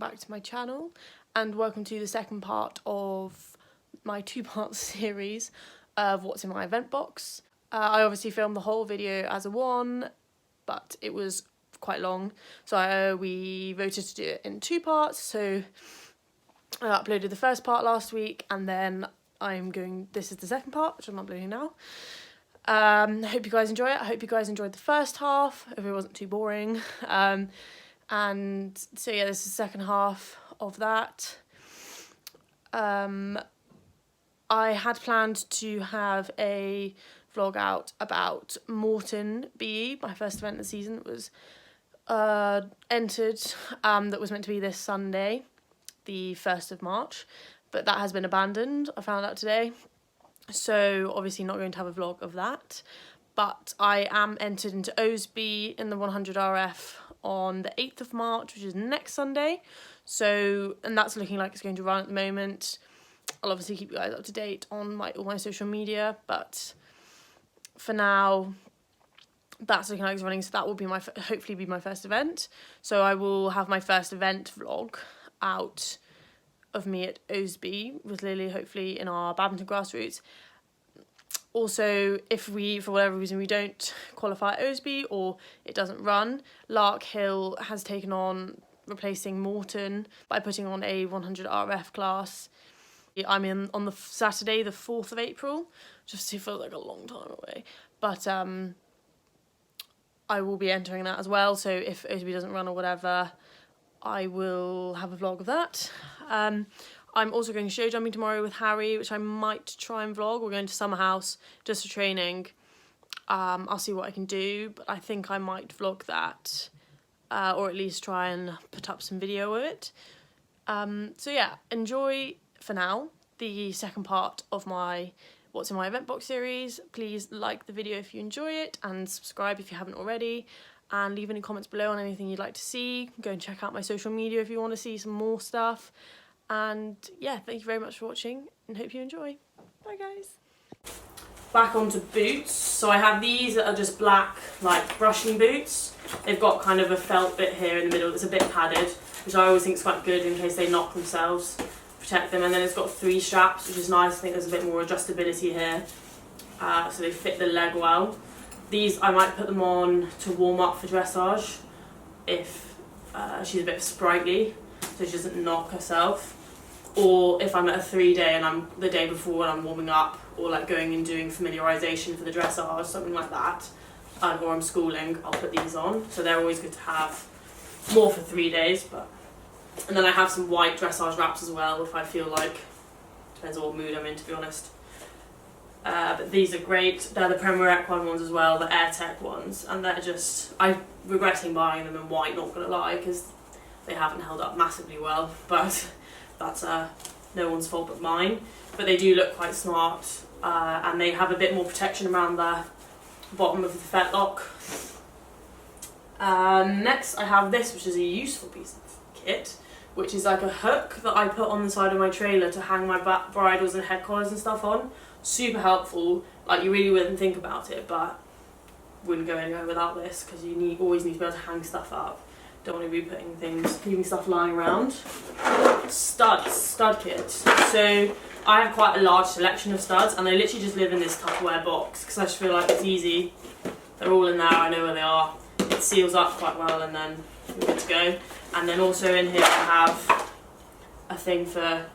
back to my channel and welcome to the second part of my two-part series of what's in my event box. I obviously filmed the whole video as a one, but it was quite long, so we voted to do it in two parts. So I uploaded the first part last week, and then this is the second part, which I'm uploading now. I hope you guys enjoy it. I hope you guys enjoyed the first half, if it wasn't too boring. And so yeah, this is the second half of that. I had planned to have a vlog out about Moreton BE, my first event of the season that was entered, that was meant to be this Sunday, the 1st of March, but that has been abandoned, I found out today. So obviously not going to have a vlog of that, but I am entered into Osby in the 100RF on the 8th of March, which is next Sunday. So, and that's looking like it's going to run at the moment. I'll obviously keep you guys up to date on all my social media, but for now, that's looking like it's running. So that will be hopefully be my first event. So I will have my first event vlog out of me at Osby with Lily, hopefully in our badminton grassroots. Also, if we, for whatever reason, we don't qualify at Osby or it doesn't run, Larkhill has taken on replacing Moreton by putting on a 100RF class. I'm in on the Saturday, the 4th of April, just to feel like a long time away. But I will be entering that as well, so if Osby doesn't run or whatever, I will have a vlog of that. I'm also going show jumping tomorrow with Harry, which I might try and vlog. We're going to Summer House just for training. I'll see what I can do, but I think I might vlog that, or at least try and put up some video of it. So yeah, enjoy for now the second part of my what's in my event box series. Please like the video if you enjoy it and subscribe if you haven't already, and leave any comments below on anything you'd like to see. Go and check out my social media if you want to see some more stuff. And yeah, thank you very much for watching and hope you enjoy. Bye guys. Back onto boots. So I have these that are just black, like brushing boots. They've got kind of a felt bit here in the middle that's a bit padded, which I always think is quite good in case they knock themselves, protect them. And then it's got 3 straps, which is nice. I think there's a bit more adjustability here, so they fit the leg well. These, I might put them on to warm up for dressage if she's a bit sprightly, so she doesn't knock herself. Or if I'm at a 3-day and I'm the day before when I'm warming up, or like going and doing familiarisation for the dressage, something like that, or I'm schooling, I'll put these on. So they're always good to have, more for 3 days. And then I have some white dressage wraps as well if I feel like, depends on what mood I'm in, to be honest. But these are great. They're the Premier Equine ones as well, the AirTech ones, and they're just, I'm regretting buying them in white, not gonna lie, because they haven't held up massively well, but that's no one's fault but mine. But they do look quite smart, and they have a bit more protection around the bottom of the fetlock. Next I have this, which is a useful piece of kit, which is like a hook that I put on the side of my trailer to hang my bridles and head collars and stuff on. Super helpful. Like, you really wouldn't think about it, but wouldn't go anywhere without this, because you always need to be able to hang stuff up. Don't want to be leaving stuff lying around. Stud kit. So I have quite a large selection of studs, and they literally just live in this Tupperware box because I just feel like it's easy. They're all in there, I know where they are. It seals up quite well, and then we're good to go. And then also in here I have a thing for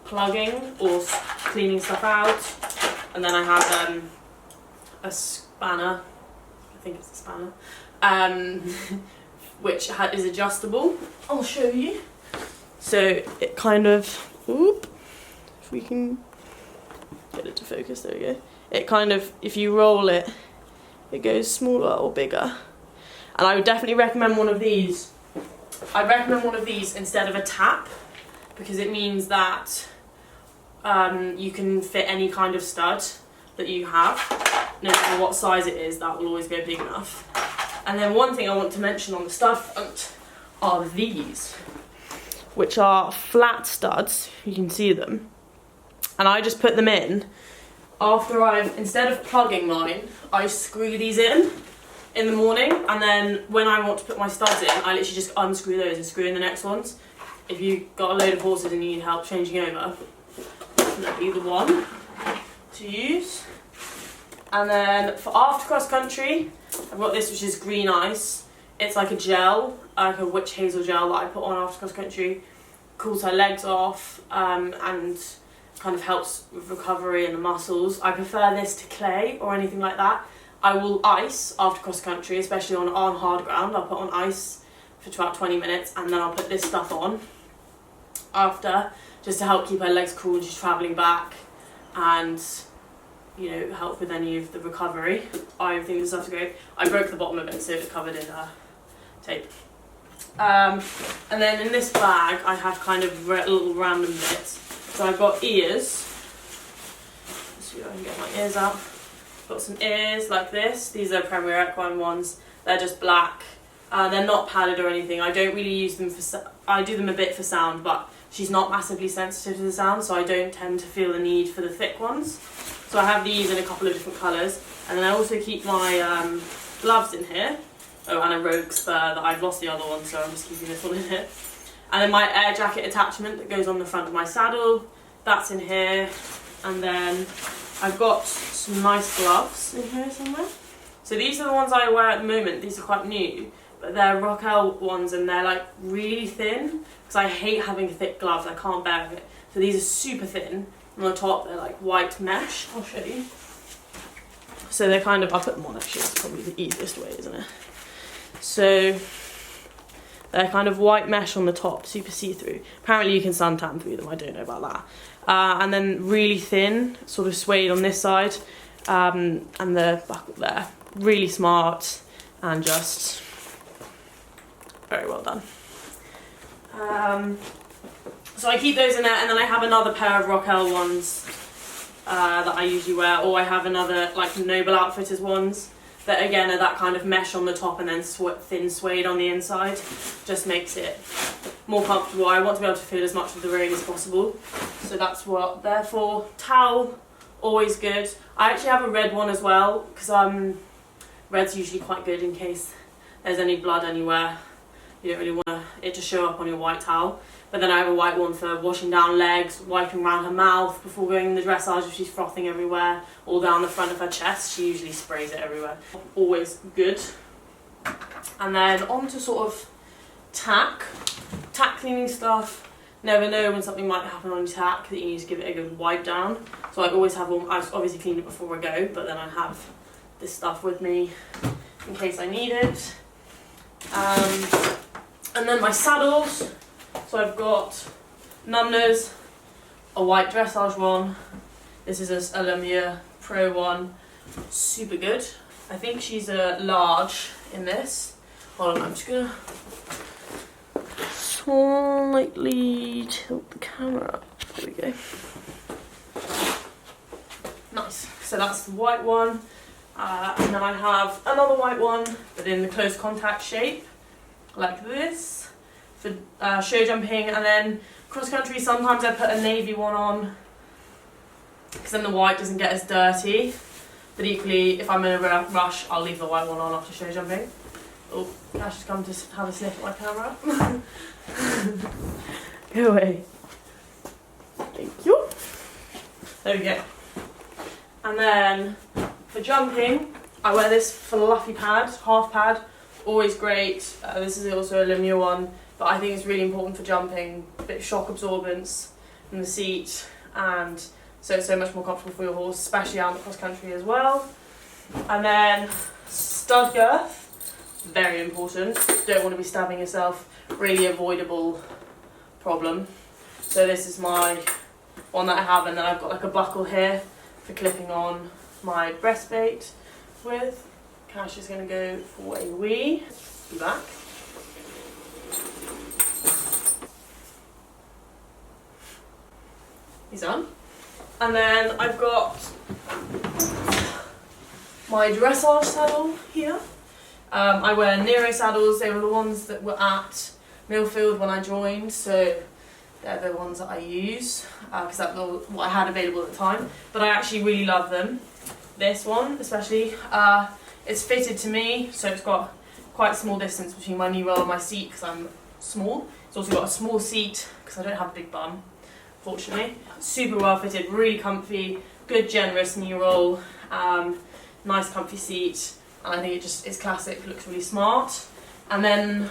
plugging or cleaning stuff out. And then I have a spanner, I think it's a spanner, which is adjustable. I'll show you. So it kind of, if we can get it to focus, there we go. It kind of, if you roll it, it goes smaller or bigger. And I would definitely recommend one of these. I'd recommend one of these instead of a tap, because it means that you can fit any kind of stud that you have, no matter what size it is. That will always go big enough. And then one thing I want to mention on the stud front are these, which are flat studs. You can see them. And I just put them in after instead of plugging mine, I screw these in the morning, and then when I want to put my studs in, I literally just unscrew those and screw in the next ones. if you've got a load of horses and you need help changing over, definitely the one to use. And then for after cross country, I've got this, which is green ice. It's like a gel, like a witch hazel gel that I put on after cross country. Cools her legs off and kind of helps with recovery and the muscles. I prefer this to clay or anything like that. I will ice after cross country, especially on hard ground. I'll put on ice for about 20 minutes and then I'll put this stuff on after, just to help keep her legs cool when she's travelling back and, you know, help with any of the recovery. I think this stuff's great. I broke the bottom of it so it's covered in tape. And then in this bag I have kind of little random bits. So I've got ears. Let's see if I can get my ears out. Got some ears like this. These are Premier Equine ones. They're just black. They're not padded or anything. I don't really use them for... I do them a bit for sound, but she's not massively sensitive to the sound, so I don't tend to feel the need for the thick ones. So I have these in a couple of different colours. And then I also keep my gloves in here. Oh, and a rogue spur that I've lost the other one, so I'm just keeping this one in here. And then my air jacket attachment that goes on the front of my saddle, that's in here. And then I've got some nice gloves in here somewhere. So these are the ones I wear at the moment. These are quite new, but they're Rockwell ones and they're like really thin because I hate having thick gloves. I can't bear it. So these are super thin. On the top, they're like white mesh. I'll show you. So they're kind of, I'll put them on actually. It's probably the easiest way, isn't it? So they're kind of white mesh on the top, super see-through. Apparently you can suntan through them, I don't know about that. And then really thin, sort of suede on this side, and the buckle there. Really smart and just very well done. So I keep those in there, and then I have another pair of Rockwell ones that I usually wear, or I have another like Noble Outfitters ones that again are that kind of mesh on the top and then thin suede on the inside. Just makes it more comfortable. I want to be able to feel as much of the rain as possible, so that's what they're for. Towel, always good. I actually have a red one as well because red's usually quite good in case there's any blood anywhere. You don't really want it to show up on your white towel. But then I have a white one for washing down legs, wiping around her mouth before going in the dressage if she's frothing everywhere, all down the front of her chest. She usually sprays it everywhere. Always good. And then on to sort of tack cleaning stuff. Never know when something might happen on your tack that you need to give it a good wipe down. So I always have one. I've obviously cleaned it before I go, but then I have this stuff with me in case I need it. And then my saddles. So I've got Numnah's, a white dressage one. This is a Lemire Pro one. Super good. I think she's a large in this. Hold on, I'm just gonna slightly tilt the camera up. There we go. Nice. So that's the white one. And then I have another white one, but in the close contact shape, like this. For show jumping, and then cross country sometimes I put a navy one on because then the white doesn't get as dirty, but equally if I'm in a rush I'll leave the white one on after show jumping. Oh, Cash has come to have a sniff at my camera. Go away. Thank you. There we go. And then for jumping I wear this fluffy pad, half pad, always great. This is also a Lemire one. But I think it's really important for jumping, a bit of shock absorbance in the seat, and so it's so much more comfortable for your horse, especially out in the cross country as well. And then stud girth, very important. Don't want to be stabbing yourself, really avoidable problem. So this is my one that I have, and then I've got like a buckle here for clipping on my breastplate with. Cash is going to go for a wee. Be back. He's on. And then I've got my dressage saddle here. I wear Nero saddles. They were the ones that were at Millfield when I joined, so they're the ones that I use because that's what I had available at the time. But I actually really love them. This one especially. It's fitted to me, so it's got quite a small distance between my knee roll and my seat because I'm small. It's also got a small seat because I don't have a big bum, fortunately. Super well fitted, really comfy, good generous knee roll, nice comfy seat, and I think it just is classic, looks really smart. And then,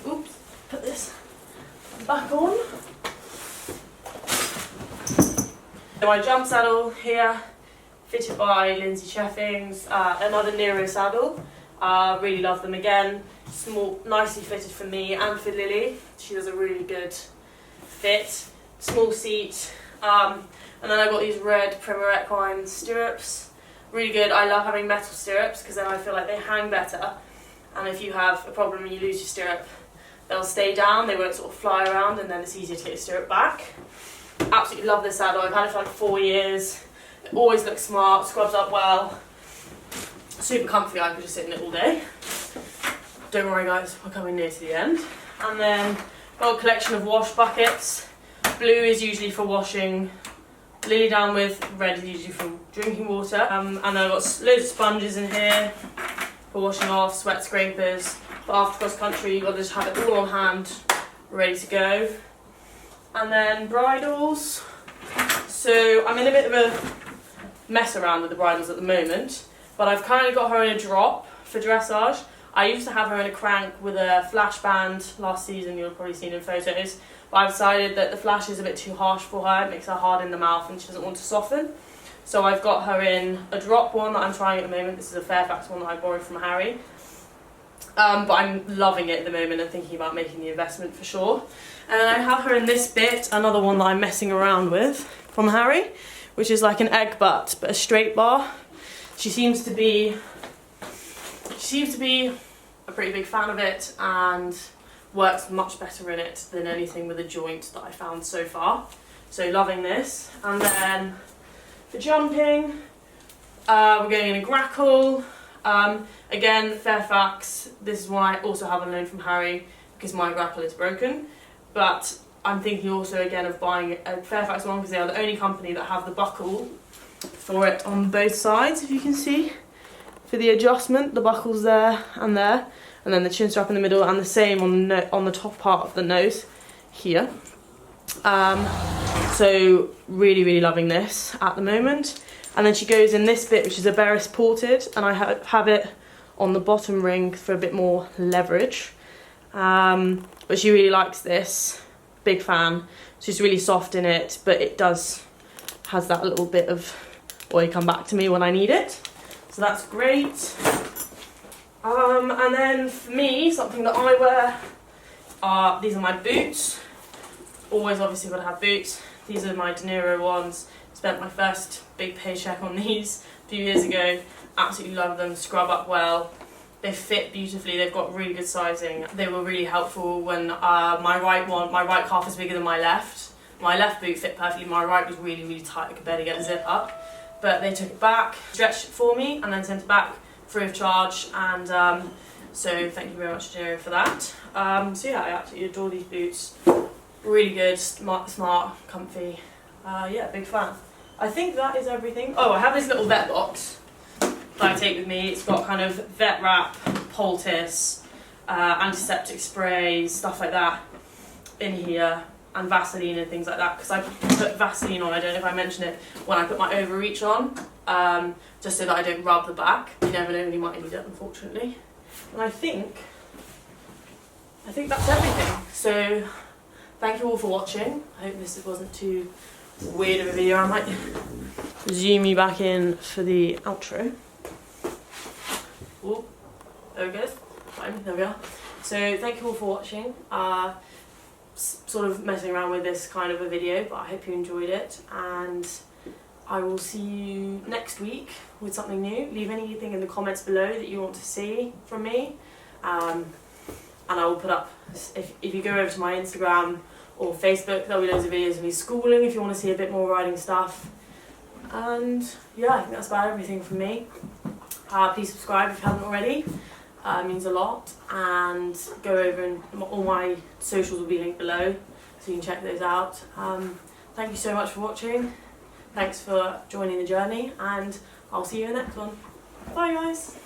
oops, put this back on. So my jump saddle here, fitted by Lindsay Cheffings, another Nero saddle. Really love them again. Small, nicely fitted for me and for Lily. She does a really good fit. Small seat. And then I've got these red Prima Equine stirrups. Really good. I love having metal stirrups because then I feel like they hang better. And if you have a problem and you lose your stirrup, they'll stay down, they won't sort of fly around, and then it's easier to get your stirrup back. Absolutely love this saddle. I've had it for like 4 years. It always looks smart, scrubs up well. Super comfy, I could just sit in it all day. Don't worry guys, we're coming near to the end. And then got a collection of wash buckets. Blue is usually for washing, lily down with, red is usually for drinking water. And then I've got loads of sponges in here for washing off, sweat scrapers. But after cross country, you've got to just have it all on hand, ready to go. And then bridles. So I'm in a bit of a mess around with the bridles at the moment, but I've currently got her in a drop for dressage. I used to have her in a crank with a flash band last season, you'll have probably seen in photos, but I've decided that the flash is a bit too harsh for her, it makes her hard in the mouth and she doesn't want to soften. So I've got her in a drop one that I'm trying at the moment. This is a Fairfax one that I borrowed from Harry. But I'm loving it at the moment and thinking about making the investment for sure. And then I have her in this bit, another one that I'm messing around with from Harry, which is like an egg butt, but a straight bar. She seems to be a pretty big fan of it and works much better in it than anything with a joint that I found so far. So loving this. And then for jumping, we're going in a grackle. Again, Fairfax. This is one I also have on loan from Harry because my grackle is broken. But I'm thinking also again of buying a Fairfax one because they are the only company that have the buckle for it on both sides, if you can see. For the adjustment, the buckle's there, and then the chin strap in the middle, and the same on the top part of the nose here. So really loving this at the moment. And then she goes in this bit, which is a Beres ported, and I have it on the bottom ring for a bit more leverage. But she really likes this, big fan. She's really soft in it, but it has that little bit of oil come back to me when I need it. So that's great. And then for me, something that I wear these are my boots. Always obviously got to have boots. These are my De Niro ones. Spent my first big paycheck on these a few years ago. Absolutely love them, scrub up well. They fit beautifully, they've got really good sizing. They were really helpful when my right calf is bigger than my left. My left boot fit perfectly, my right was really tight, I could barely get the zip up. But they took it back, stretched it for me, and then sent it back free of charge. And so thank you very much, Jerry, for that. So yeah, I absolutely adore these boots. Really good, smart, comfy. Yeah, big fan. I think that is everything. Oh, I have this little vet box that I take with me. It's got kind of vet wrap, poultice, antiseptic sprays, stuff like that in here, and Vaseline and things like that, because I put Vaseline on, I don't know if I mentioned it, when I put my overreach on, just so that I don't rub the back. You never know when you might need it, unfortunately. And I think that's everything. So thank you all for watching. I hope this wasn't too weird of a video. I might zoom you back in for the outro. Oh, there it goes. Fine, there we are. So thank you all for watching. Sort of messing around with this kind of a video, but I hope you enjoyed it, and I will see you next week with something new. Leave anything in the comments below that you want to see from me, and I will put up, if you go over to my Instagram or Facebook, there'll be loads of videos of me schooling if you want to see a bit more riding stuff. And yeah, I think that's about everything from me. Please subscribe if you haven't already. It means a lot, and go over and all my socials will be linked below so you can check those out. Thank you so much for watching, thanks for joining the journey, and I'll see you in the next one. Bye guys!